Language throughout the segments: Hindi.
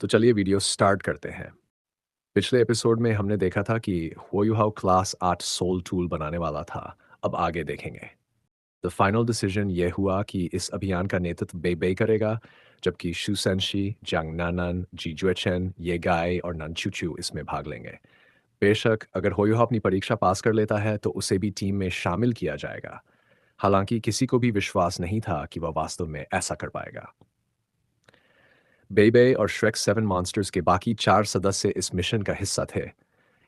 तो चलिए वीडियो स्टार्ट करते हैं। पिछले एपिसोड में हमने देखा था कि हुआयुहाओ क्लास 8 सोल टूल बनाने वाला था। अब आगे देखेंगे। द फाइनल डिसीजन ये हुआ कि इस अभियान का नेतृत्व बेबे करेगा, जबकि शुसेंशी, जांग नानन, जी जुएचेन, ये गाय और ननचुचू इसमें भाग लेंगे। बेशक अगर होयुहा अपनी परीक्षा पास कर लेता है तो उसे भी टीम में शामिल किया जाएगा। हालांकि किसी को भी विश्वास नहीं था कि वह वास्तव में ऐसा कर पाएगा। बेबे और श्रेक 7 मॉन्स्टर्स के बाकी 4 सदस्य इस मिशन का हिस्सा थे,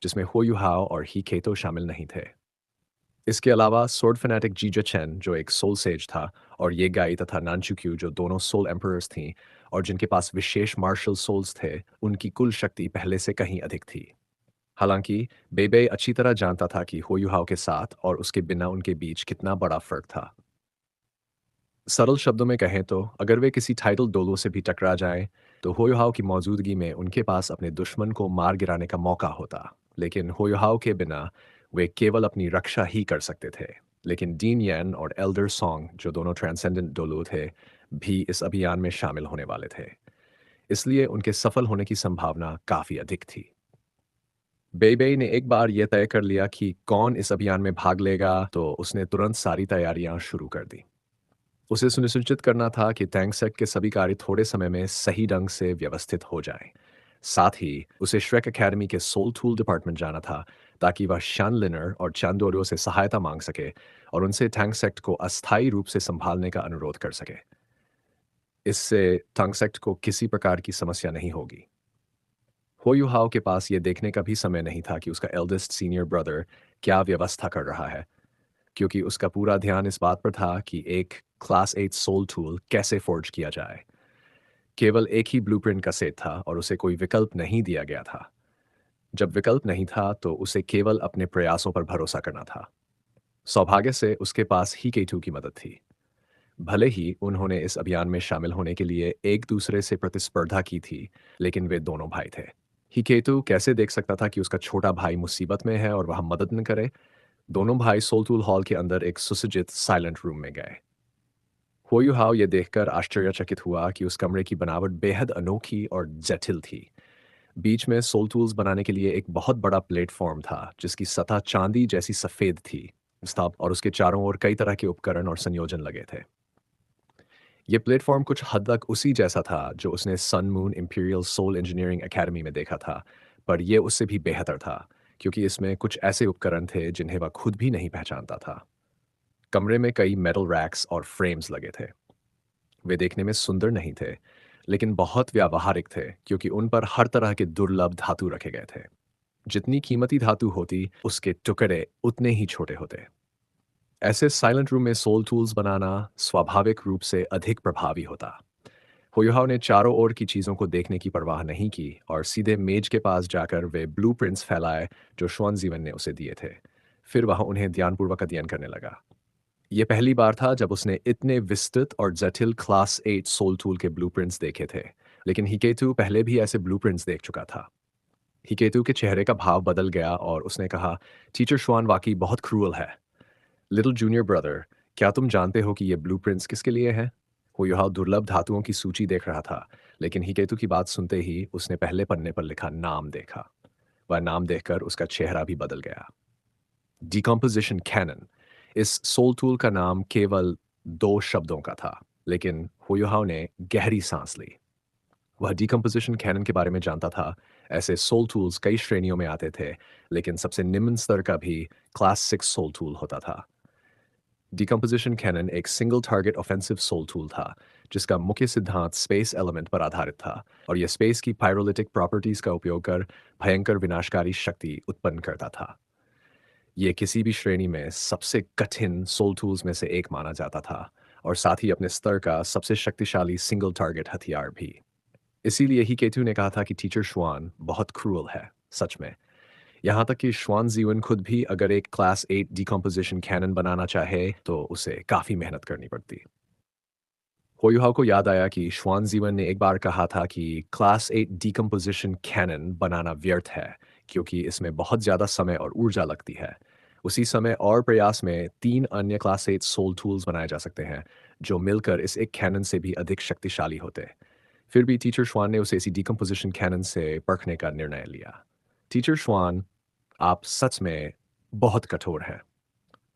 जिसमें होयुहाओ और हिकेतो शामिल नहीं थे। इसके अलावा सोर्ड फैनेटिक जीजा चेन जो एक सोल सेज था, और ये गाई तथा नानचुक्यू जो दोनों सोल एम्परर्स थीं और जिनके पास विशेष मार्शल सोल्स थे, उनकी कुल शक्ति पहले से कहीं अधिक थी। हालांकि बेबे अच्छी तरह जानता था कि होयुहाओ के साथ और उसके बिना उनके बीच कितना बड़ा फर्क था। सरल शब्दों में कहें तो अगर वे किसी टाइटल डोलो से भी टकरा जाएं, तो होयोहाओ की मौजूदगी में उनके पास अपने दुश्मन को मार गिराने का मौका होता। लेकिन होयोहाओ के बिना वे केवल अपनी रक्षा ही कर सकते थे। लेकिन डीन यैन और एल्डर सॉन्ग जो दोनों ट्रांसेंडेंट डोलो थे, भी इस अभियान में शामिल होने वाले थे। इसलिए उनके सफल होने की संभावना काफी अधिक थी। बेबे ने एक बार यह तय कर लिया कि कौन इस अभियान में भाग लेगा, तो उसने तुरंत सारी तैयारियां शुरू कर दी। उसे सुनिश्चित करना था कि टैंकसेट के सभी कार्य थोड़े समय में सही ढंग से व्यवस्थित हो जाएं। साथ ही उसे श्रेक एकेडमी के सोल टूल डिपार्टमेंट जाना था, ताकि वह शान लिनर और चांदोरियो से सहायता मांग सके और उनसे टैंकसेक्ट को अस्थायी रूप से संभालने का अनुरोध कर सके। इससे टैंकसेक्ट को किसी प्रकार की समस्या नहीं होगी। होयुहाओ के पास ये देखने का भी समय नहीं था कि उसका एल्डेस्ट सीनियर ब्रदर क्या व्यवस्था कर रहा है, क्योंकि उसका पूरा ध्यान इस बात पर था कि एक क्लास 8 सोल टूल कैसे फोर्ज किया जाए। केवल एक ही ब्लूप्रिंट का सेट था और उसे कोई विकल्प नहीं दिया गया था। जब विकल्प नहीं था तो उसे केवल अपने प्रयासों पर भरोसा करना था। सौभाग्य से उसके पास ही केटू की मदद थी। भले ही उन्होंने इस अभियान में शामिल होने के लिए एक दूसरे से प्रतिस्पर्धा की थी, लेकिन वे दोनों भाई थे। हिकेतु कैसे देख सकता था कि उसका छोटा भाई मुसीबत में है और वह मदद न करे। दोनों भाई सोलटूल हॉल के अंदर एक सुसज्जित साइलेंट रूम में गए। होयुहाव ये देखकर आश्चर्यचकित हुआ कि उस कमरे की बनावट बेहद अनोखी और जटिल थी। बीच में सोल टूल्स बनाने के लिए एक बहुत बड़ा प्लेटफॉर्म था, जिसकी सतह चांदी जैसी सफेद थी। स्टॉप और उसके चारों ओर कई तरह के उपकरण और संयोजन लगे थे। ये प्लेटफॉर्म कुछ हद तक उसी जैसा था जो उसने Sun Moon Imperial Soul Engineering Academy में देखा था, पर यह उससे भी बेहतर था, क्योंकि इसमें कुछ ऐसे उपकरण थे जिन्हें वह खुद भी नहीं पहचानता था। कमरे में कई मेटल रैक्स और फ्रेम्स लगे थे। वे देखने में सुंदर नहीं थे, लेकिन बहुत व्यावहारिक थे, क्योंकि उन पर हर तरह के दुर्लभ धातु रखे गए थे। जितनी कीमती धातु होती, उसके टुकड़े उतने ही छोटे होते। ऐसे साइलेंट रूम में सोल टूल्स बनाना स्वाभाविक रूप से अधिक प्रभावी होता। हुयुहाव ने चारों ओर की चीजों को देखने की परवाह नहीं की और सीधे मेज के पास जाकर वे ब्लूप्रिंट्स फैलाए जो श्वानजीवन ने उसे दिए थे। फिर वह उन्हें ध्यानपूर्वक अध्ययन करने लगा। ये पहली बार था जब उसने इतने विस्तृत और जटिल क्लास 8 सोल टूल के ब्लूप्रिंट्स देखे थे, लेकिन हिकेतु पहले भी ऐसे ब्लूप्रिंट्स देख चुका था। हिकेतु के चेहरे का भाव बदल गया और उसने कहा, टीचर श्वान वाकई बहुत क्रूअल है। लिटिल जूनियर ब्रदर, क्या तुम जानते हो कि ये ब्लूप्रिंट्स किसके लिए हैं? हुयुहाव दुर्लभ धातुओं की सूची देख रहा था, लेकिन हिकेतु की बात सुनते ही उसने पहले पन्ने पर लिखा नाम देखा। वह नाम देखकर उसका चेहरा भी बदल गया। Decomposition cannon. इस सोल टूल का नाम केवल 2 शब्दों का था, लेकिन हुयुहाव ने गहरी सांस ली। वह डिकम्पोजिशन कैनन के बारे में जानता था। ऐसे सोल टूल्स कई श्रेणियों में आते थे, लेकिन सबसे निम्न स्तर का भी क्लास 6 सोल टूल होता था। डिकम्पोजिशन कैनन एक single target offensive soul tool था, जिसका मुख्य सिद्धांत स्पेस एलिमेंट पर आधारित था, और यह स्पेस की पायरोलिटिक प्रॉपर्टीज का उपयोग कर भयंकर विनाशकारी शक्ति उत्पन्न करता था। ये किसी भी श्रेणी में सबसे कठिन सोल टूल्स में से एक माना जाता था, और साथ ही अपने स्तर का सबसे शक्तिशाली सिंगल टारगेट हथियार भी। इसीलिए ही केतु ने कहा था कि टीचर श्वान बहुत क्रूअल है। सच में, यहाँ तक कि श्वान जीवन खुद भी अगर एक क्लास 8 डिकम्पोजिशन कैनन बनाना चाहे तो उसे काफी मेहनत करनी पड़ती। होयुहाव को याद आया कि श्वान जीवन ने एक बार कहा था कि क्लास 8 डिकम्पोजिशन कैनन बनाना व्यर्थ है, क्योंकि इसमें बहुत ज्यादा समय और ऊर्जा लगती है। उसी समय और प्रयास में 3 अन्य क्लास 8 सोल टूल्स बनाए जा सकते हैं, जो मिलकर इस एक कैनन से भी अधिक शक्तिशाली होते। फिर भी टीचर श्वान ने उसे इसी डिकम्पोजिशन कैनन से परखने का निर्णय लिया। टीचर श्वान, आप सच में बहुत कठोर हैं।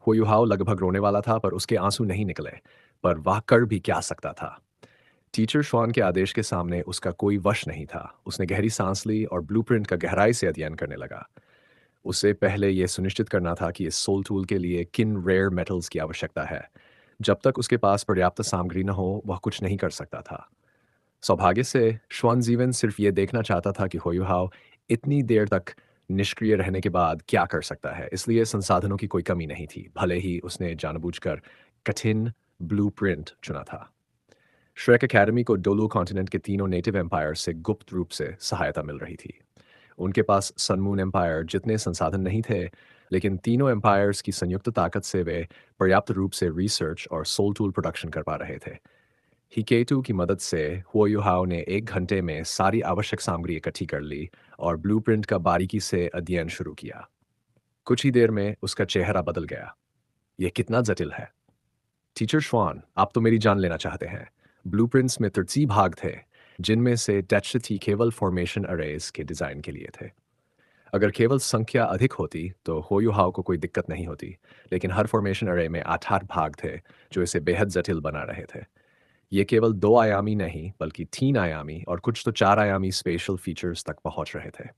हुयुहाओ लगभग रोने वाला था पर उसके आंसू नहीं निकले। पर वह कर भी क्या सकता था। टीचर श्वान के आदेश के सामने उसका कोई वश नहीं था। उसने गहरी सांस ली और ब्लूप्रिंट का गहराई से अध्ययन करने लगा। उसे पहले यह सुनिश्चित करना था कि इस सोल टूल के लिए किन रेयर मेटल्स की आवश्यकता है। जब तक उसके पास पर्याप्त सामग्री न हो वह कुछ नहीं कर सकता था। सौभाग्य से श्वानजीवन सिर्फ ये देखना चाहता था कि होयुहाव इतनी देर तक निष्क्रिय रहने के बाद क्या कर सकता है, इसलिए संसाधनों की कोई कमी नहीं थी, भले ही उसने जानबूझकर कठिन ब्लूप्रिंट चुना था। श्रेक एकेडमी को डोलू कॉन्टिनेंट के तीनों नेटिव एम्पायर से गुप्त रूप से सहायता मिल रही थी। उनके पास सनमून एम्पायर जितने संसाधन नहीं थे, लेकिन तीनों एम्पायर्स की संयुक्त ताकत से वे पर्याप्त रूप से रिसर्च और सोल टूल प्रोडक्शन कर पा रहे थे। हिकेटू की मदद से हुओयुहाओ ने 1 घंटे में सारी आवश्यक सामग्री इकट्ठी कर ली और ब्लूप्रिंट का बारीकी से अध्ययन शुरू किया। कुछ ही देर में उसका चेहरा बदल गया। यह कितना जटिल है। टीचर श्वान, आप तो मेरी जान लेना चाहते हैं। ब्लूप्रिंट्स में 33 भाग थे, जिनमें से डेटाशीट केवल फॉर्मेशन अरेज के डिजाइन के लिए थे। अगर केवल संख्या अधिक होती तो होयुहाओ को कोई दिक्कत नहीं होती, लेकिन हर फॉर्मेशन अरे में 8 भाग थे, जो इसे बेहद जटिल बना रहे थे। ये केवल 2 आयामी नहीं बल्कि 3 आयामी और कुछ तो 4 आयामी स्पेशल फीचर्स तक पहुंच रहे थे।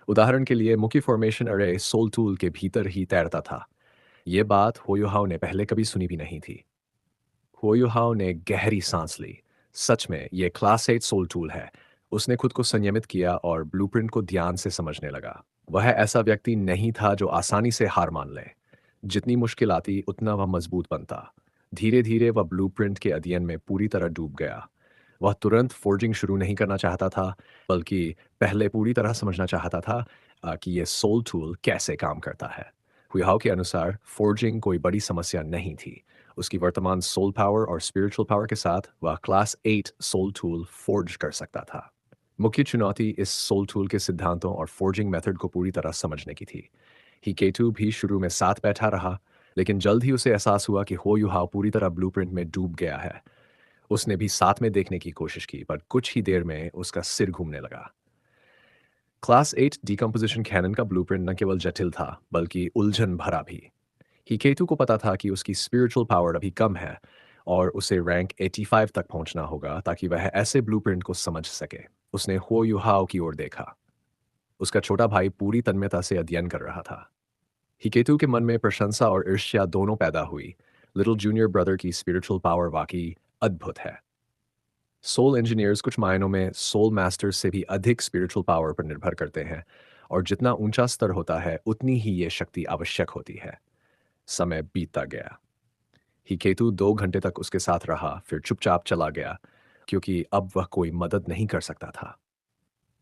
उदाहरण के लिए मुख्य फॉर्मेशन अरे सोल टूल के भीतर ही तैरता था। ये बात होयुहाओ ने पहले कभी सुनी भी नहीं थी। होयुहाओ ने गहरी सांस ली। सच में ये क्लास 8 सोल टूल है। उसने खुद को संयमित किया और ब्लूप्रिंट को ध्यान से समझने लगा। वह ऐसा व्यक्ति नहीं था जो आसानी से हार मान ले। जितनी मुश्किल आती उतना वह मजबूत बनता। धीरे धीरे वह ब्लूप्रिंट के अध्ययन में पूरी तरह डूब गया। वह तुरंत फोर्जिंग शुरू नहीं करना चाहता था, बल्कि पहले पूरी तरह समझना चाहता था कि यह सोल टूल कैसे काम करता है। हुआओ के अनुसार फोर्जिंग कोई बड़ी समस्या नहीं थी। उसकी वर्तमान सोल पावर और स्पिरिचुअल पावर के साथ वह क्लास 8 सोल टूल फोर्ज कर सकता था। मुख्य चुनौती इस सोल टूल के सिद्धांतों और फोर्जिंग मेथड को पूरी तरह समझने की थी। हिकेटू भी शुरू में साथ बैठा रहा, लेकिन जल्द ही उसे एहसास हुआ कि हो युहाओ पूरी तरह ब्लूप्रिंट में डूब गया है। उसने भी साथ में देखने की कोशिश की, पर कुछ ही देर में उसका सिर घूमने लगा। क्लास 8 डिकम्पोजिशन कैनन का ब्लूप्रिंट न केवल जटिल था, बल्कि उलझन भरा भी। हिकेतु को पता था कि उसकी स्पिरिचुअल पावर अभी कम है और उसे रैंक 85 तक पहुंचना होगा ताकि वह ऐसे ब्लूप्रिंट को समझ सके। उसने हो युहाओ की ओर देखा। उसका छोटा भाई पूरी तन्मयता से अध्ययन कर रहा था। हिकेतु के मन में प्रशंसा और ईर्ष्या दोनों पैदा हुई। लिटिल जूनियर ब्रदर की स्पिरिचुअल पावर वाकई अद्भुत है। सोल इंजीनियर्स कुछ मायनों में सोल मास्टर्स से भी अधिक स्पिरिचुअल पावर पर निर्भर करते हैं, और जितना ऊंचा स्तर होता है उतनी ही ये शक्ति आवश्यक होती है। समय बीतता गया। हिकेतु 2 घंटे तक उसके साथ रहा, फिर चुपचाप चला गया, क्योंकि अब वह कोई मदद नहीं कर सकता था।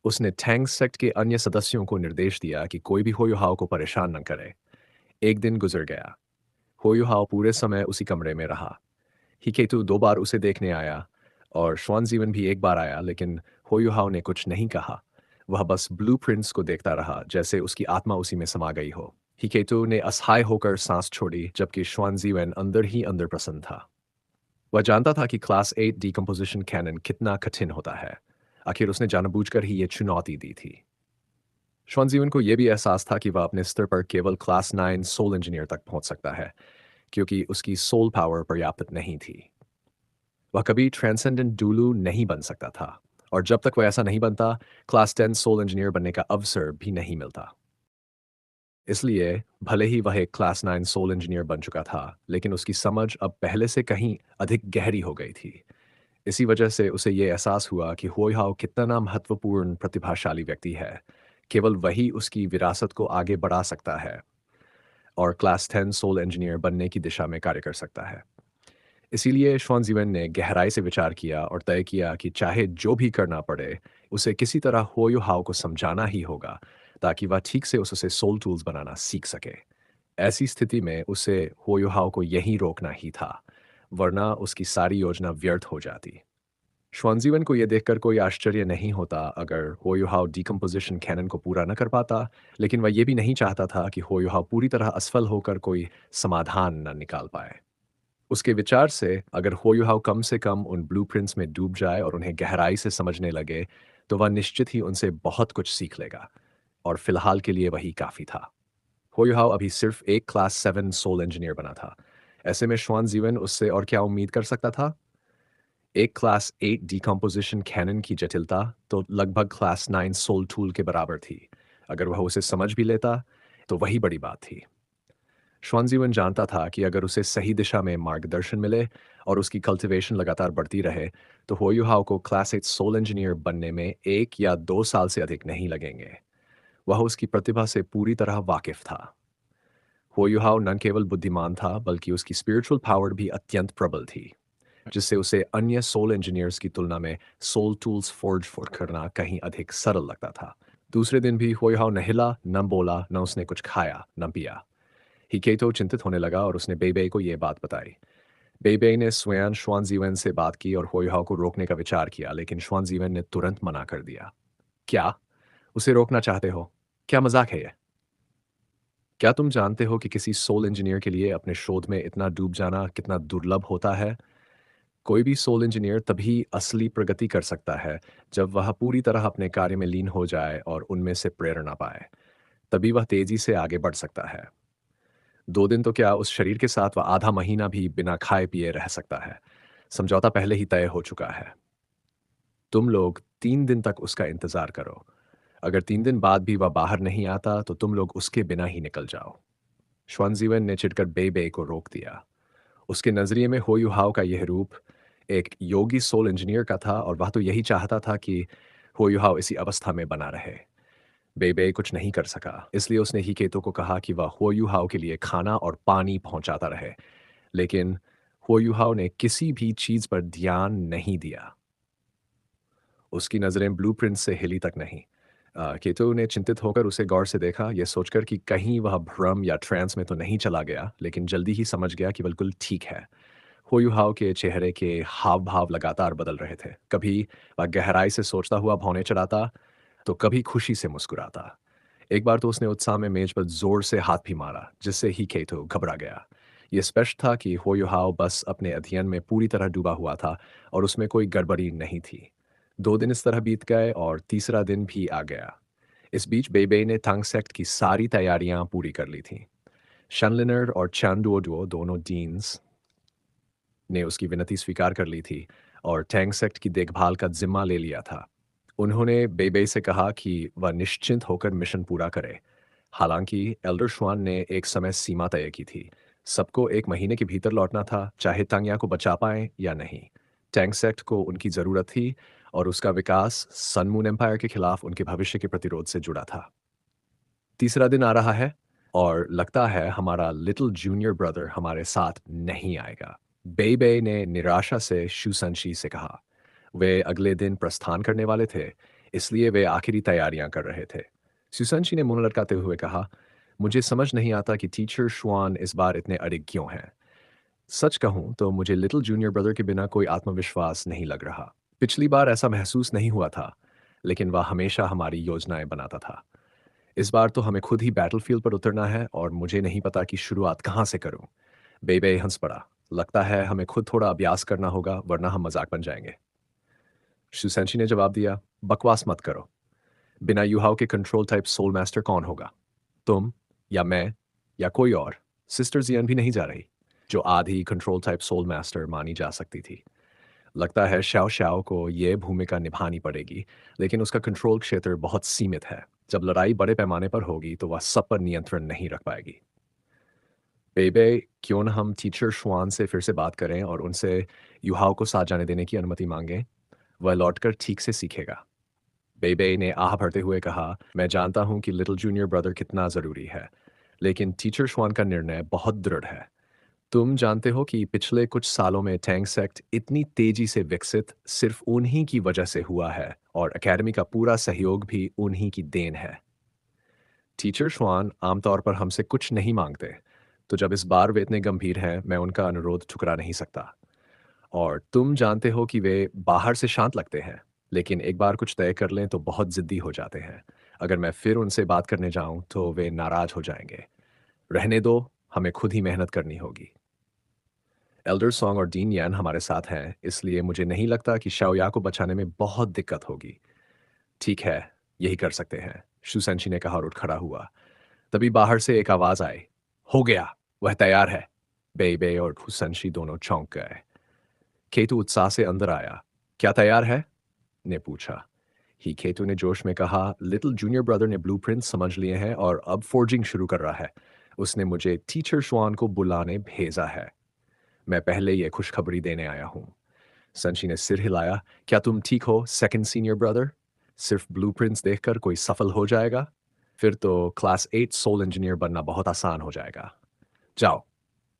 उसने टैंग सेक्ट के अन्य सदस्यों को निर्देश दिया कि कोई भी होयुहाओ को परेशान न करे। एक दिन गुजर गया। होयुहाओ पूरे समय उसी कमरे में रहा। हिकेतु 2 बार उसे देखने आया और श्वानजीवन भी 1 बार आया, लेकिन होयुहाओ ने कुछ नहीं कहा। वह बस ब्लूप्रिंट्स को देखता रहा, जैसे उसकी आत्मा उसी में समा गई हो। हिकेतु ने असहाय होकर सांस छोड़ी, जबकि श्वानजीवन अंदर ही अंदर प्रसन्न था। वह जानता था कि क्लास 8 डिकम्पोजिशन कैनन कितना कठिन होता है। आखिर उसने जानबूझकर ही ये चुनौती दी थी। श्वानजीवन को यह भी एहसास था कि वह अपने स्तर पर केवल क्लास 9 सोल इंजीनियर तक पहुंच सकता है, क्योंकि उसकी सोल पावर पर्याप्त नहीं थी। वह कभी ट्रांसेंडेंट डुलू नहीं बन सकता था, और जब तक वह ऐसा नहीं बनता, क्लास 10 सोल इंजीनियर बनने का अवसर भी नहीं मिलता। इसलिए भले ही वह एक क्लास 9 सोल इंजीनियर बन चुका था, लेकिन उसकी समझ अब पहले से कहीं अधिक गहरी हो गई थी। इसी वजह से उसे ये एहसास हुआ कि होयहाओ कितना महत्वपूर्ण प्रतिभाशाली व्यक्ति है। केवल वही उसकी विरासत को आगे बढ़ा सकता है और क्लास 10 सोल इंजीनियर बनने की दिशा में कार्य कर सकता है। इसीलिए श्वानजीवन ने गहराई से विचार किया और तय किया कि चाहे जो भी करना पड़े, उसे किसी तरह होयुहाओ को समझाना ही होगा, ताकि वह ठीक से उससे सोल टूल्स बनाना सीख सके। ऐसी स्थिति में उसे होयुहाओ को यहीं रोकना ही था, वरना उसकी सारी योजना व्यर्थ हो जाती। श्वानजीवन को यह देखकर कोई आश्चर्य नहीं होता अगर होयुहाओ डिकम्पोजिशन कैनन को पूरा न कर पाता, लेकिन वह यह भी नहीं चाहता था कि होयुहाओ पूरी तरह असफल होकर कोई समाधान न निकाल पाए। उसके विचार से अगर होयुहाउ कम से कम उन ब्लूप्रिंट्स में डूब जाए और उन्हें गहराई से समझने लगे, तो वह निश्चित ही उनसे बहुत कुछ सीख लेगा और फिलहाल के लिए वही काफ़ी था। होयुहाउ अभी सिर्फ एक क्लास 7 सोल इंजीनियर बना था। ऐसे में श्वान जीवन उससे और क्या उम्मीद कर सकता था? एक क्लास 8 डिकम्पोजिशन कैनन की जटिलता तो लगभग क्लास 9 सोल टूल के बराबर थी। अगर वह उसे समझ भी लेता, तो वही बड़ी बात थी। श्वानजीवन जानता था कि अगर उसे सही दिशा में मार्गदर्शन मिले और उसकी कल्टीवेशन लगातार बढ़ती रहे, तो होयुहाउ को क्लास 8 सोल इंजीनियर बनने में 1 या 2 साल से अधिक नहीं लगेंगे। वह उसकी प्रतिभा से पूरी तरह वाकिफ था। होयुहाउ न केवल बुद्धिमान था, बल्कि उसकी स्पिरिचुअल पावर भी अत्यंत प्रबल थी, जिससे उसे अन्य सोल इंजीनियर्स की तुलना में सोल टूल्स फोर्ज करना कहीं अधिक सरल लगता था। दूसरे दिन भी होयुहाउ न हिला, न बोला, न उसने कुछ खाया, न पिया। हिकेतो चिंतित होने लगा और उसने बेबे को यह बात बताई। बेबे ने स्वयं श्वानजीवन से बात की और होयुहाउ को रोकने का विचार किया, लेकिन श्वानजीवन ने तुरंत मना कर दिया। क्या? उसे रोकना चाहते हो? क्या मजाक है ये? क्या तुम जानते हो कि किसी सोल इंजीनियर के लिए अपने शोध में इतना डूब जाना कितना दुर्लभ होता है? कोई भी सोल इंजीनियर तभी असली प्रगति कर सकता है जब वह पूरी तरह अपने कार्य में लीन हो जाए और उनमें से प्रेरणा पाए। तभी वह तेजी से आगे बढ़ सकता है। 2 दिन तो क्या, उस शरीर के साथ वह आधा महीना भी बिना खाए पिए रह सकता है। समझौता पहले ही तय हो चुका है। तुम लोग 3 दिन तक उसका इंतजार करो। अगर 3 दिन बाद भी वह बाहर नहीं आता, तो तुम लोग उसके बिना ही निकल जाओ। श्वानजीवन ने चिढ़कर बेबे को रोक दिया। उसके नजरिए में होयुहाव का यह रूप एक योगी सोल इंजीनियर का था और वह तो यही चाहता था कि होयुहाव इसी अवस्था में बना रहे। बेबे कुछ नहीं कर सका, इसलिए उसने हिकेतो को कहा कि वह होयुहाव के लिए खाना और पानी पहुंचाता रहे, लेकिन होयुहाव ने किसी भी चीज पर ध्यान नहीं दिया। उसकी नज़रें ब्लूप्रिंट से हिली तक नहीं। केतो ने चिंतित होकर उसे गौर से देखा, यह सोचकर कि कहीं वह भ्रम या ट्रांस में तो नहीं चला गया, लेकिन जल्दी ही समझ गया कि बिल्कुल ठीक है। होयुहाव के चेहरे के हाव भाव लगातार बदल रहे थे। कभी वह गहराई से सोचता हुआ भौंने चढ़ाता, तो कभी खुशी से मुस्कुराता। एक बार तो उसने उत्साह में मेज पर जोर से हाथ भी मारा, जिससे ही केतो घबरा गया। यह स्पष्ट था कि होयुहाव बस अपने अध्ययन में पूरी तरह डूबा हुआ था और उसमें कोई गड़बड़ी नहीं थी। 2 दिन इस तरह बीत गए और तीसरा दिन भी आ गया। इस बीच बेबे ने तंग सेक्ट की सारी तैयारियां पूरी कर ली थीं। शनलिनर और चांडुओडुओ दोनों डीन्स ने उसकी विनती स्वीकार कर ली थी और टैंग सेक्ट की देखभाल का जिम्मा ले लिया था। उन्होंने बेबे से कहा कि वह निश्चिंत होकर मिशन पूरा करे। हालांकि एल्डर श्वान ने एक समय सीमा तय की थी। सबको 1 महीने के भीतर लौटना था, चाहे तांग्या को बचा पाएं या नहीं। टैंक सेक्ट को उनकी ज़रूरत थी और उसका विकास सन मून एम्पायर के खिलाफ उनके भविष्य के प्रतिरोध से जुड़ा था। तीसरा दिन आ रहा है और लगता है हमारा लिटिल जूनियर ब्रदर हमारे साथ नहीं आएगा। बेबे ने निराशा से शूसनशी से कहा। वे अगले दिन प्रस्थान करने वाले थे, इसलिए वे आखिरी तैयारियां कर रहे थे। सुसनशी ने मुंह लटकाते हुए कहा, मुझे समझ नहीं आता कि टीचर श्वान इस बार इतने अडिग क्यों हैं। सच कहूं तो मुझे लिटिल जूनियर ब्रदर के बिना कोई आत्मविश्वास नहीं लग रहा। पिछली बार ऐसा महसूस नहीं हुआ था, लेकिन वह हमेशा हमारी योजनाएं बनाता था। इस बार तो हमें खुद ही बैटलफील्ड पर उतरना है और मुझे नहीं पता कि शुरुआत कहाँ से करूं। बेबे हंस पड़ा। लगता है हमें खुद थोड़ा अभ्यास करना होगा, वरना हम मजाक बन जाएंगे। शिवसेंची ने जवाब दिया, बकवास मत करो। बिना युहाओं के कंट्रोल टाइप सोल मास्टर कौन होगा? तुम या मैं या कोई और? सिस्टर जियन भी नहीं जा रही, जो आधी कंट्रोल टाइप सोल मास्टर मानी जा सकती थी। लगता है शाओ शाओ को यह भूमिका निभानी पड़ेगी, लेकिन उसका कंट्रोल क्षेत्र बहुत सीमित है। जब लड़ाई बड़े पैमाने पर होगी तो वह सब पर नियंत्रण नहीं रख पाएगी। बेबे, क्यों न हम टीचर शुआन से फिर से बात करें और उनसे युहाओं को साथ जाने देने की अनुमति मांगें? वह लौटकर ठीक से सीखेगा। बेबे ने आह भरते हुए कहा, मैं जानता हूं कि लिटिल जूनियर ब्रदर कितना जरूरी है, लेकिन टीचर श्वान का निर्णय बहुत दृढ़ है। तुम जानते हो कि पिछले कुछ सालों में टैंग सेक्ट इतनी तेजी से विकसित सिर्फ उन्हीं की वजह से हुआ है और एकेडमी का पूरा सहयोग भी उन्हीं की देन है। टीचर श्वान आमतौर पर हमसे कुछ नहीं मांगते, तो जब इस बार वे इतने गंभीर हैं, मैं उनका अनुरोध ठुकरा नहीं सकता। और तुम जानते हो कि वे बाहर से शांत लगते हैं, लेकिन एक बार कुछ तय कर लें तो बहुत ज़िद्दी हो जाते हैं। अगर मैं फिर उनसे बात करने जाऊं तो वे नाराज़ हो जाएंगे। रहने दो, हमें खुद ही मेहनत करनी होगी। एल्डर सॉन्ग और डीन यान हमारे साथ हैं, इसलिए मुझे नहीं लगता कि शाओया को बचाने में बहुत दिक्कत होगी। ठीक है, यही कर सकते हैं, शूसेंशी ने कहा और उठ खड़ा हुआ। तभी बाहर से एक आवाज आई। हो गया, वह तैयार है। बेबे और हुसनशी दोनों चौंक गए। केतु उत्साह से अंदर आया। क्या तैयार है? ने पूछा। ही केतु ने जोश में कहा, लिटिल जूनियर ब्रदर ने ब्लूप्रिंट समझ लिए हैं और अब फोर्जिंग शुरू कर रहा है। उसने मुझे टीचर श्वान को बुलाने भेजा है। मैं पहले ये खुशखबरी देने आया हूँ। संशी ने सिर हिलाया। क्या तुम ठीक हो सेकंड सीनियर ब्रदर? सिर्फ ब्लूप्रिंट्स देखकर कोई सफल हो जाएगा? फिर तो क्लास 8 सोल इंजीनियर बनना बहुत आसान हो जाएगा। जाओ,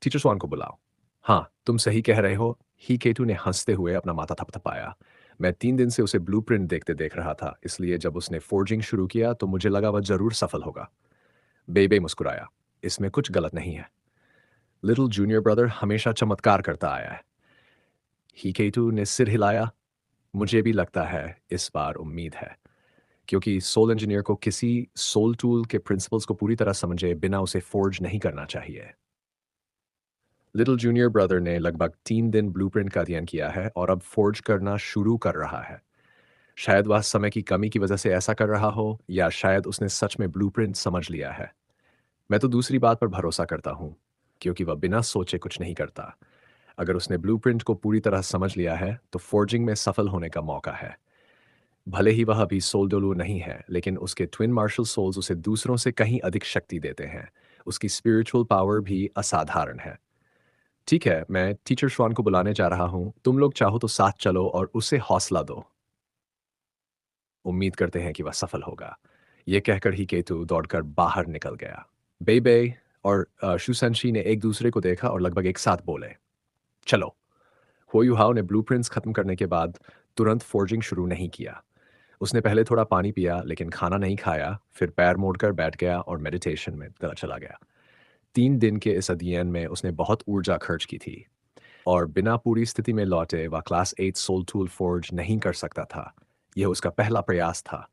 टीचर स्वान को बुलाओ। हाँ, तुम सही कह रहे हो। ही केतु ने हंसते हुए अपना माथा थपथपाया। मैं 3 दिन से उसे ब्लूप्रिंट देखते देख रहा था, इसलिए जब उसने फोर्जिंग शुरू किया तो मुझे लगा वह जरूर सफल होगा। बेबे मुस्कुराया। इसमें कुछ गलत नहीं है। लिटिल जूनियर ब्रदर हमेशा चमत्कार करता आया है। ही केतु ने सिर हिलाया। मुझे भी लगता है इस बार उम्मीद है, क्योंकि सोल इंजीनियर को किसी सोल टूल के प्रिंसिपल्स को पूरी तरह समझे बिना उसे फोर्ज नहीं करना चाहिए। लिटिल जूनियर ब्रदर ने लगभग 3 दिन ब्लूप्रिंट का अध्ययन किया है और अब फोर्ज करना शुरू कर रहा है। शायद वह समय की कमी की वजह से ऐसा कर रहा हो, या शायद उसने सच में ब्लूप्रिंट समझ लिया है। मैं तो दूसरी बात पर भरोसा करता हूँ, क्योंकि वह बिना सोचे कुछ नहीं करता। अगर उसने ब्लूप्रिंट को पूरी तरह समझ लिया है, तो फोर्जिंग में सफल होने का मौका है। भले ही वह अभी सोल डोलू नहीं है, लेकिन उसके ट्विन मार्शल सोल्स उसे दूसरों से कहीं अधिक शक्ति देते हैं। उसकी स्पिरिचुअल पावर भी असाधारण है। ठीक है, मैं टीचर श्वान को बुलाने जा रहा हूँ। तुम लोग चाहो तो साथ चलो और उसे हौसला दो। उम्मीद करते हैं कि वह सफल होगा। ये कहकर ही केतु दौड़कर बाहर निकल गया। बेबे और शूसेंशी ने एक दूसरे को देखा और लगभग एक साथ बोले, चलो। हो युहाओ ने ब्लूप्रिंट्स खत्म करने के बाद तुरंत फोर्जिंग शुरू नहीं किया। उसने पहले थोड़ा पानी पिया, लेकिन खाना नहीं खाया, फिर पैर मोड़कर बैठ गया और मेडिटेशन में चला गया। 3 दिन के इस अध्ययन में उसने बहुत ऊर्जा खर्च की थी, और बिना पूरी स्थिति में लौटे वह क्लास 8 सोल टूल फोर्ज नहीं कर सकता था। यह उसका पहला प्रयास था।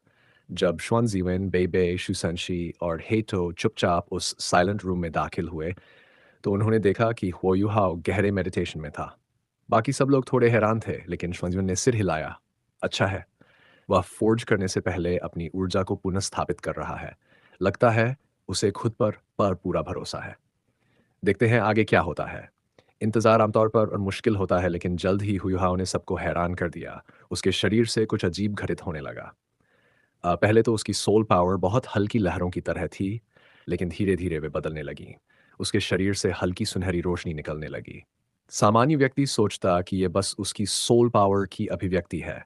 जब श्वानजीवन, बेबे, शुसनशी और हेटो चुपचाप उस साइलेंट रूम में दाखिल हुए, तो उन्होंने देखा कि हुओयुहाओ गहरे मेडिटेशन में था। बाकी सब लोग थोड़े हैरान थे, लेकिन श्वानजीवन ने सिर हिलाया। अच्छा है, वह फोर्ज करने से पहले अपनी ऊर्जा को पुनഃस्थापित कर रहा है। लगता है उसे खुद पर पूरा भरोसा है। देखते हैं आगे क्या होता है। इंतज़ार आमतौर पर और मुश्किल होता है, लेकिन जल्द ही हुयुहाओ ने सबको हैरान कर दिया। उसके शरीर से कुछ अजीब घटित होने लगा। पहले तो उसकी सोल पावर बहुत हल्की लहरों की तरह थी, लेकिन धीरे-धीरे वे बदलने लगीं। उसके शरीर से हल्की सुनहरी रोशनी निकलने लगी। सामान्य व्यक्ति सोचता कि ये बस उसकी सोल पावर की अभिव्यक्ति है,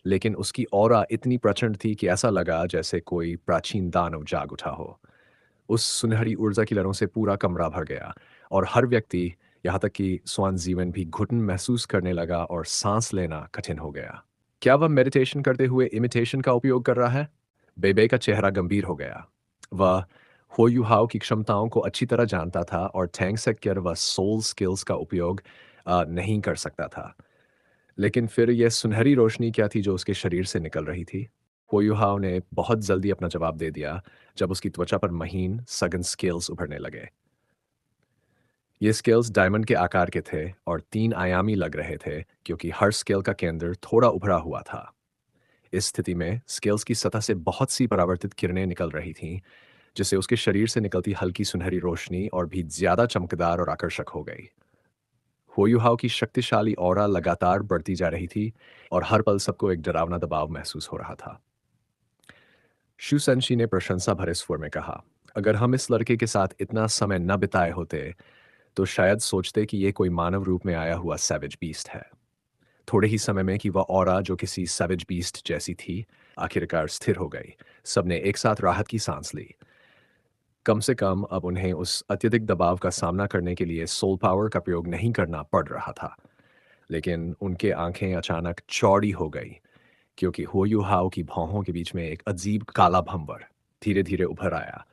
लेकिन उसकी ऑरा इतनी प्रचंड थी कि ऐसा लगा जैसे कोई प्राचीन दानव जाग उठा हो। उस सुनहरी ऊर्जा की लहरों से पूरा कमरा भर गया, और हर व्यक्ति, यहाँ तक कि स्वान जीवन भी घुटन महसूस करने लगा और सांस लेना कठिन हो गया। क्या वह मेडिटेशन करते हुए इमिटेशन का उपयोग कर रहा है? बेबे का चेहरा गंभीर हो गया। वह हो युहाओ की क्षमताओं को अच्छी तरह जानता था, और टैंग सेक्टर वह सोल स्किल्स का उपयोग नहीं कर सकता था। लेकिन फिर यह सुनहरी रोशनी क्या थी जो उसके शरीर से निकल रही थी? हो युहाओ ने बहुत जल्दी अपना जवाब दे दिया, जब उसकी त्वचा पर महीन सघन स्केल्स उभरने लगे। ये स्केल्स डायमंड के आकार के थे और 3 आयामी लग रहे थे, क्योंकि हर स्केल का केंद्र थोड़ा उभरा हुआ था। इस स्थिति में स्केल्स की सतह से बहुत सी परावर्तित किरणें निकल रही थीं, जिससे उसके शरीर से निकलती हल्की सुनहरी रोशनी और भी ज्यादा चमकदार और आकर्षक हो गई। होयुहाओ की शक्तिशाली ऑरा लगातार बढ़ती जा रही थी, और हर पल सबको एक डरावना दबाव महसूस हो रहा था। शूसेंशी ने प्रशंसा भरे स्वर में कहा, अगर हम इस लड़के के साथ इतना समय न बिताए होते, तो शायद सोचते कि ये कोई मानव रूप में आया हुआ सैवेज बीस्ट है। थोड़े ही समय में कि वह ऑरा जो किसी सैवेज बीस्ट जैसी थी, आखिरकार स्थिर हो गई। सबने एक साथ राहत की सांस ली। कम से कम अब उन्हें उस अत्यधिक दबाव का सामना करने के लिए सोल पावर का प्रयोग नहीं करना पड़ रहा था। लेकिन उनके आंखें अचानक चौड़ी हो गई, क्योंकि होयुहाओ की भौहों के बीच में एक अजीब काला भंवर धीरे धीरे उभर आया।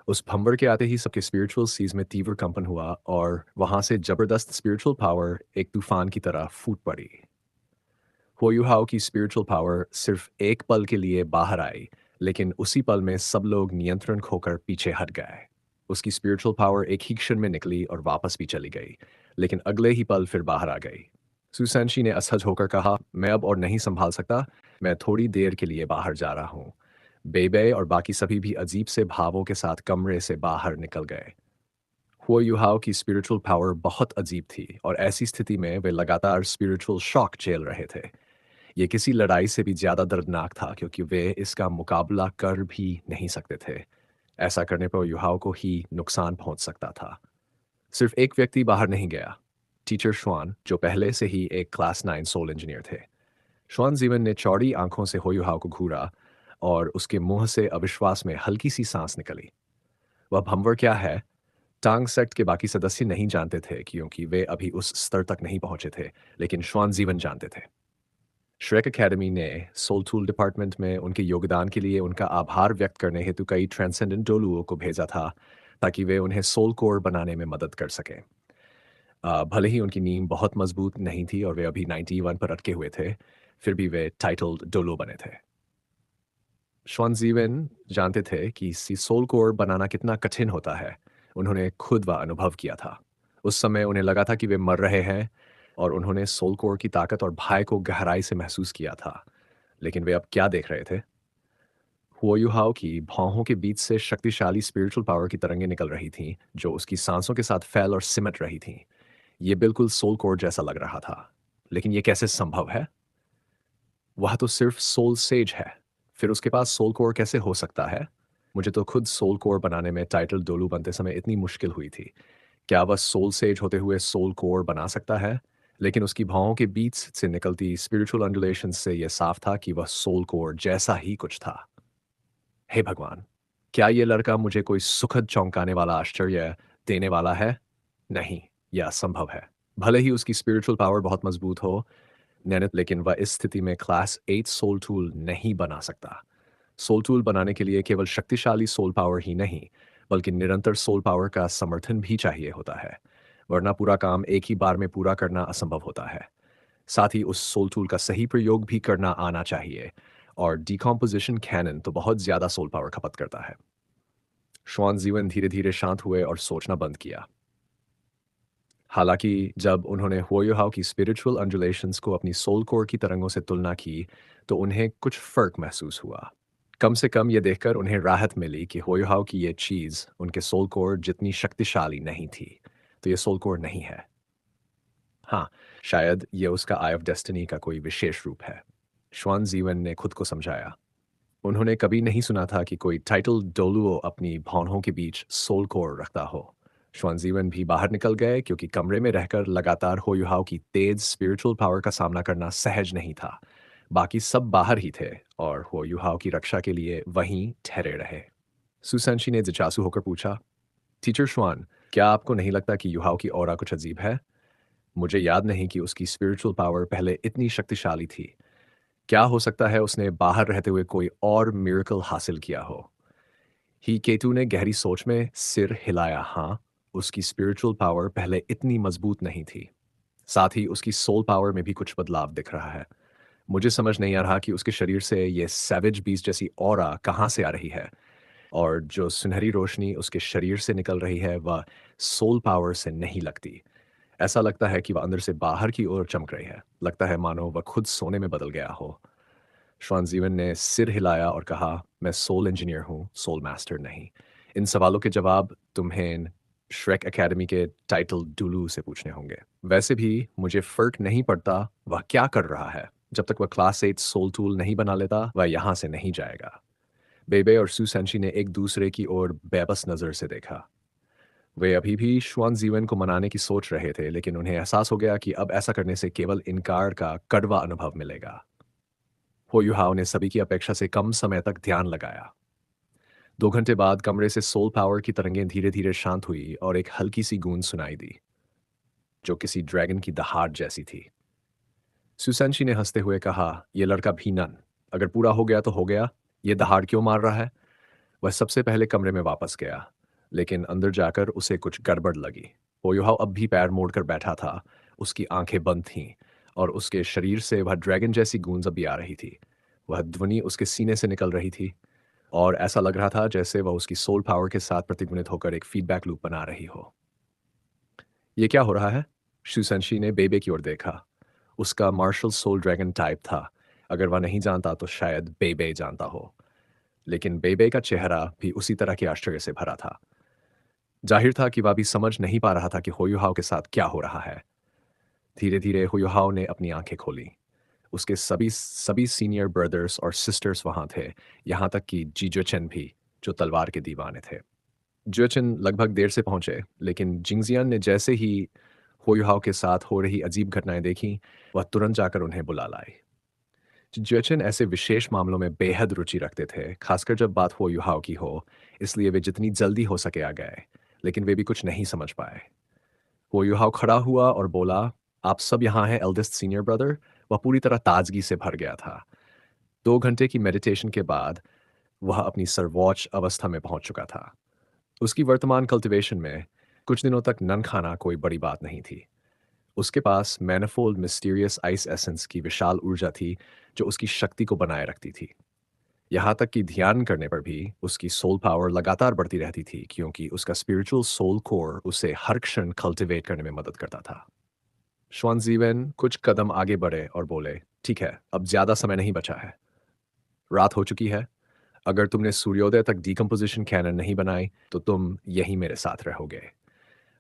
उस भंवर के आते ही सबके स्पिरिचुअल सीज में तीव्र कंपन हुआ, और वहां से जबरदस्त स्पिरिचुअल पावर एक तूफान की तरह फूट पड़ी। होयुहाओ की स्पिरिचुअल पावर सिर्फ एक पल के लिए बाहर आई, लेकिन उसी पल में सब लोग नियंत्रण खोकर पीछे हट गए। उसकी स्पिरिचुअल पावर एक ही क्षण में निकली और वापस भी चली गई, लेकिन अगले ही पल फिर बाहर आ गई। सुसैनशी ने असहज होकर कहा, मैं अब और नहीं संभाल सकता, मैं थोड़ी देर के लिए बाहर जा रहा हूँ। बेबे और बाकी सभी भी अजीब से भावों के साथ कमरे से बाहर निकल गए। हुआ युहाओ की स्पिरिचुअल पावर बहुत अजीब थी और ऐसी स्थिति में वे लगातार स्पिरिचुअल शॉक झेल रहे थे। ये किसी लड़ाई से भी ज़्यादा दर्दनाक था क्योंकि वे इसका मुकाबला कर भी नहीं सकते थे। ऐसा करने पर युहाओ को ही नुकसान पहुंच सकता था। सिर्फ एक व्यक्ति बाहर नहीं गया, टीचर श्वान, जो पहले से ही एक क्लास 9 सोल इंजीनियर थे। श्वान जीवन ने चौड़ी आंखों से होयुहाओ को घूरा और उसके मुंह से अविश्वास में हल्की सी सांस निकली। वह भंवर क्या है, टांग सेक्ट के बाकी सदस्य नहीं जानते थे क्योंकि वे अभी उस स्तर तक नहीं पहुंचे थे, लेकिन श्वान जीवन जानते थे। श्रेक एकेडमी ने सोल टूल डिपार्टमेंट में उनके योगदान के लिए उनका आभार व्यक्त करने हेतु कई ट्रांसेंडेंट डोलुओं को भेजा था ताकि वे उन्हें सोल कोर बनाने में मदद कर सकें। भले ही उनकी नींव बहुत मजबूत नहीं थी और वे अभी 91 पर अटके हुए थे, फिर भी वे टाइटल्ड डोलो बने थे। श्वानज़ीवेन जानते थे कि सोल कोर बनाना कितना कठिन होता है। उन्होंने खुद वह अनुभव किया था। उस समय उन्हें लगा था कि वे मर रहे हैं और उन्होंने सोल कोर की ताकत और भय को गहराई से महसूस किया था। लेकिन वे अब क्या देख रहे थे? हुओयुहाओ की भौहों के बीच से शक्तिशाली स्पिरिचुअल पावर की तरंगें निकल रही थीं, जो उसकी सांसों के साथ फैल और सिमट रही थीं। ये बिल्कुल सोल कोर जैसा लग रहा था। लेकिन ये कैसे संभव है? वह तो सिर्फ सोल सेज है। फिर उसके पास सोल कोर कैसे हो सकता है? मुझे तो खुद सोल कोर बनाने में टाइटल डोलू बनते समय इतनी मुश्किल हुई थी। क्या वह सोल सेज होते हुए सोल कोर बना सकता है? लेकिन उसकी भौहों के बीच से निकलती स्पिरिचुअल अंडुलेशन से यह साफ था कि वह सोल कोर जैसा ही कुछ था। हे भगवान! क्या ये लड़का मुझे कोई सुखद चौंकाने वाला आश्चर्य देने वाला है? नहीं, यह असंभव है। भले ही उसकी स्पिरिचुअल पावर बहुत मजबूत हो, नैनित, लेकिन वह इस स्थिति में क्लास 8 सोल टूल नहीं बना सकता। सोल टूल बनाने के लिए केवल शक्तिशाली सोल पावर ही नहीं, बल्कि निरंतर सोल पावर का समर्थन भी चाहिए होता है, वरना पूरा काम एक ही बार में पूरा करना असंभव होता है। साथ ही उस सोल टूल का सही प्रयोग भी करना आना चाहिए, और डिकॉम्पोजिशन कैनन तो बहुत ज़्यादा सोल पावर खपत करता है। श्वान जीवन धीरे धीरे शांत हुए और सोचना बंद किया। हालांकि जब उन्होंने हुओयुहाओ की स्पिरिचुअल अंडुलेशंस को अपनी सोल कोर की तरंगों से तुलना की, तो उन्हें कुछ फर्क महसूस हुआ। कम से कम ये देखकर उन्हें राहत मिली कि हुओयुहाओ की ये चीज़ उनके सोल कोर जितनी शक्तिशाली नहीं थी। तो ये सोल कोर नहीं है। हाँ, शायद ये उसका आई ऑफ डेस्टिनी का कोई विशेष रूप है। श्वान जीवन ने खुद को समझाया। उन्होंने कभी नहीं सुना था कि कोई टाइटल डोलुओ अपनी भौहों के बीच सोल कोर रखता हो। श्वानजीवन भी बाहर निकल गए क्योंकि कमरे में रहकर लगातार होयुहाओ की तेज स्पिरिचुअल पावर का सामना करना सहज नहीं था। बाकी सब बाहर ही थे और होयुहाओ की रक्षा के लिए वहीं ठहरे रहे। सुसंशी ने जिज्ञासु होकर पूछा, टीचर श्वान, क्या आपको नहीं लगता कि युहाओ की ऑरा कुछ अजीब है? मुझे याद नहीं कि उसकी स्पिरिचुअल पावर पहले इतनी शक्तिशाली थी। क्या हो सकता है उसने बाहर रहते हुए कोई और मिरेकल हासिल किया हो? ही केतु ने गहरी सोच में सिर हिलाया। हाँ, उसकी स्पिरिचुअल पावर पहले इतनी मजबूत नहीं थी। साथ ही उसकी सोल पावर में भी कुछ बदलाव दिख रहा है। मुझे समझ नहीं आ रहा कि उसके शरीर से ये सैवेज बीस्ट जैसी ऑरा कहाँ से आ रही है, और जो सुनहरी रोशनी उसके शरीर से निकल रही है वह सोल पावर से नहीं लगती। ऐसा लगता है कि वह अंदर से बाहर की ओर चमक रही है। लगता है मानो वह खुद सोने में बदल गया हो। श्वानजीवन ने सिर हिलाया और कहा, मैं सोल इंजीनियर हूँ, सोल मास्टर नहीं। इन सवालों के जवाब तुम्हें श्रेक एकेडमी के टाइटल डुलू से पूछने होंगे। वैसे भी मुझे फर्क नहीं पड़ता वह क्या कर रहा है। जब तक वह क्लास 8 सोल टूल नहीं बना लेता, वह यहाँ से नहीं जाएगा। बेबे और सुसेंशी ने एक दूसरे की ओर बेबस नज़र से देखा। वे अभी भी श्वान जीवन को मनाने की सोच रहे थे, लेकिन उन्हें एहसास हो गया कि अब ऐसा करने से केवल इनकार का कड़वा अनुभव मिलेगा। होयुहाओ ने सभी की अपेक्षा से कम समय तक ध्यान लगाया। 2 घंटे बाद कमरे से सोल पावर की तरंगें धीरे धीरे शांत हुई और एक हल्की सी गूंज सुनाई दी, जो किसी ड्रैगन की दहाड़ जैसी थी। सुसंशी ने हंसते हुए कहा, यह लड़का भीनन, अगर पूरा हो गया तो हो गया। ये दहाड़ क्यों मार रहा है? वह सबसे पहले कमरे में वापस गया, लेकिन अंदर जाकर उसे कुछ गड़बड़ लगी। होयुहाओ अब भी पैर मोड़कर बैठा था। उसकी आंखें बंद थीं और उसके शरीर से वह ड्रैगन जैसी गूंज अभी आ रही थी। वह ध्वनि उसके सीने से निकल रही थी और ऐसा लग रहा था जैसे वह उसकी सोल पावर के साथ प्रतिध्वनित होकर एक फीडबैक लूप बना रही हो। ये क्या हो रहा है? शुसेंशी ने बेबे की ओर देखा। उसका मार्शल सोल ड्रैगन टाइप था। अगर वह नहीं जानता तो शायद बेबे जानता हो। लेकिन बेबे का चेहरा भी उसी तरह के आश्चर्य से भरा था। जाहिर था कि वह भी समझ नहीं पा रहा था कि होयुहाओ के साथ क्या हो रहा है। धीरे धीरे हुयुहाओ ने अपनी आंखें खोली। उसके सभी सभी सीनियर ब्रदर्स और सिस्टर्स वहां थे, यहाँ तक कि जीजोचेन भी, जो तलवार के दीवाने थे। जियोचेन लगभग देर से पहुंचे, लेकिन जिंगजियान ने जैसे ही होयुहाओ के साथ हो रही अजीब घटनाएं देखी, वह तुरंत जाकर उन्हें बुला लाए। जियोचेन ऐसे विशेष मामलों में बेहद रुचि रखते थे, खासकर जब बात होयुहाओ की हो, इसलिए वे जितनी जल्दी हो सके आ गए, लेकिन वे भी कुछ नहीं समझ पाए। होयुहाओ खड़ा हुआ और बोला, आप सब यहाँ हैं एल्डेस्ट सीनियर ब्रदर। वह पूरी तरह ताजगी से भर गया था। 2 घंटे की मेडिटेशन के बाद वह अपनी सर्वोच्च अवस्था में पहुंच चुका था। उसकी वर्तमान कल्टीवेशन में कुछ दिनों तक नन खाना कोई बड़ी बात नहीं थी। उसके पास मैनिफोल्ड मिस्टीरियस आइस एसेंस की विशाल ऊर्जा थी, जो उसकी शक्ति को बनाए रखती थी। यहाँ तक कि ध्यान करने पर भी उसकी सोल पावर लगातार बढ़ती रहती थी, क्योंकि उसका स्पिरिचुअल सोल कोर उसे हर क्षण कल्टीवेट करने में मदद करता था। श्वानज़ीवेन कुछ कदम आगे बढ़े और बोले, ठीक है, अब ज्यादा समय नहीं बचा है। रात हो चुकी है। अगर तुमने सूर्योदय तक डिकम्पोजिशन कैनन नहीं बनाई, तो तुम यहीं मेरे साथ रहोगे।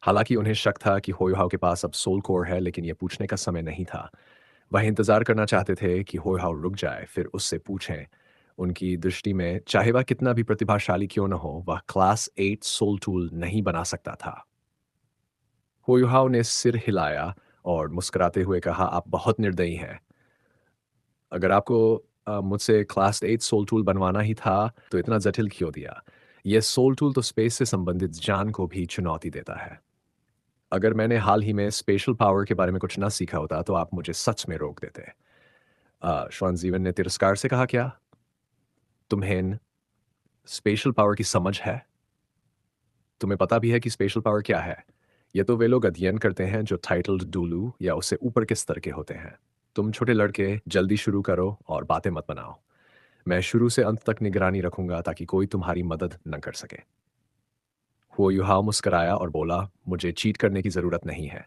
हालांकि उन्हें शक था कि होयुहाओ के पास अब सोल कोर है, लेकिन यह पूछने का समय नहीं था। वह इंतजार करना चाहते थे कि होयुहाओ रुक जाए, फिर उससे पूछें। उनकी दृष्टि में चाहे वह कितना भी प्रतिभाशाली क्यों न हो, वह क्लास 8 सोल टूल नहीं बना सकता था। होयुहाओ ने सिर हिलाया और मुस्कुराते हुए कहा, आप बहुत निर्दयी हैं। अगर आपको मुझसे क्लास 8 सोल टूल बनवाना ही था, तो इतना जटिल क्यों दिया? यह सोल टूल तो स्पेस से संबंधित ज्ञान को भी चुनौती देता है। अगर मैंने हाल ही में स्पेशल पावर के बारे में कुछ ना सीखा होता, तो आप मुझे सच में रोक देते। श्वानज़ीवन ने तिरस्कार से कहा, क्या तुम्हें इन स्पेशल पावर की समझ है? तुम्हें पता भी है कि स्पेशल पावर क्या है? ये तो वे लोग अध्ययन करते हैं जो टाइटल्ड डूलू या उससे ऊपर के स्तर के होते हैं। तुम छोटे लड़के जल्दी शुरू करो और बातें मत बनाओ। मैं शुरू से अंत तक निगरानी रखूंगा ताकि कोई तुम्हारी मदद न कर सके। वो युहाओ मुस्कराया और बोला, मुझे चीट करने की जरूरत नहीं है।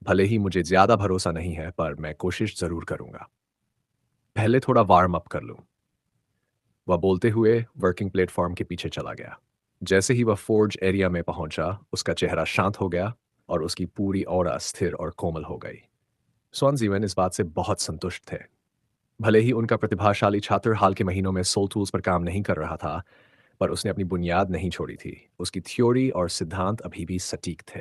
भले ही मुझे ज्यादा भरोसा नहीं है, पर मैं कोशिश जरूर करूंगा। पहले थोड़ा वार्म अप कर लूं। वह बोलते हुए वर्किंग प्लेटफॉर्म के पीछे चला गया। जैसे ही वह फोर्ज एरिया में पहुंचा, उसका चेहरा शांत हो गया और उसकी पूरी ऑरा स्थिर और कोमल हो गई। स्वानज़ीवन इस बात से बहुत संतुष्ट थे। भले ही उनका प्रतिभाशाली छात्र हाल के महीनों में सोल टूल्स पर काम नहीं कर रहा था, पर उसने अपनी बुनियाद नहीं छोड़ी थी। उसकी थ्योरी और सिद्धांत अभी भी सटीक थे।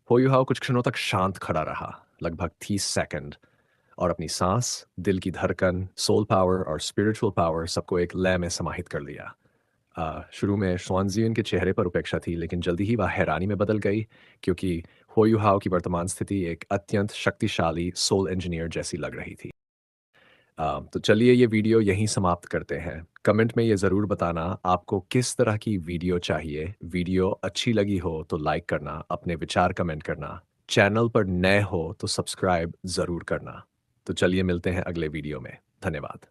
होयुहाओ कुछ क्षणों तक शांत खड़ा रहा, लगभग 30 सेकंड, और अपनी सांस, दिल की धड़कन, सोल पावर और स्पिरिचुअल पावर सबको एक लय में समाहित कर लिया। शुरू में श्वानज़ियन के चेहरे पर उपेक्षा थी, लेकिन जल्दी ही वह हैरानी में बदल गई, क्योंकि होयुहाओ की वर्तमान स्थिति एक अत्यंत शक्तिशाली सोल इंजीनियर जैसी लग रही थी। तो चलिए ये वीडियो यहीं समाप्त करते हैं। कमेंट में ये ज़रूर बताना आपको किस तरह की वीडियो चाहिए। वीडियो अच्छी लगी हो तो लाइक करना, अपने विचार कमेंट करना। चैनल पर नए हो तो सब्सक्राइब ज़रूर करना। तो चलिए मिलते हैं अगले वीडियो में। धन्यवाद।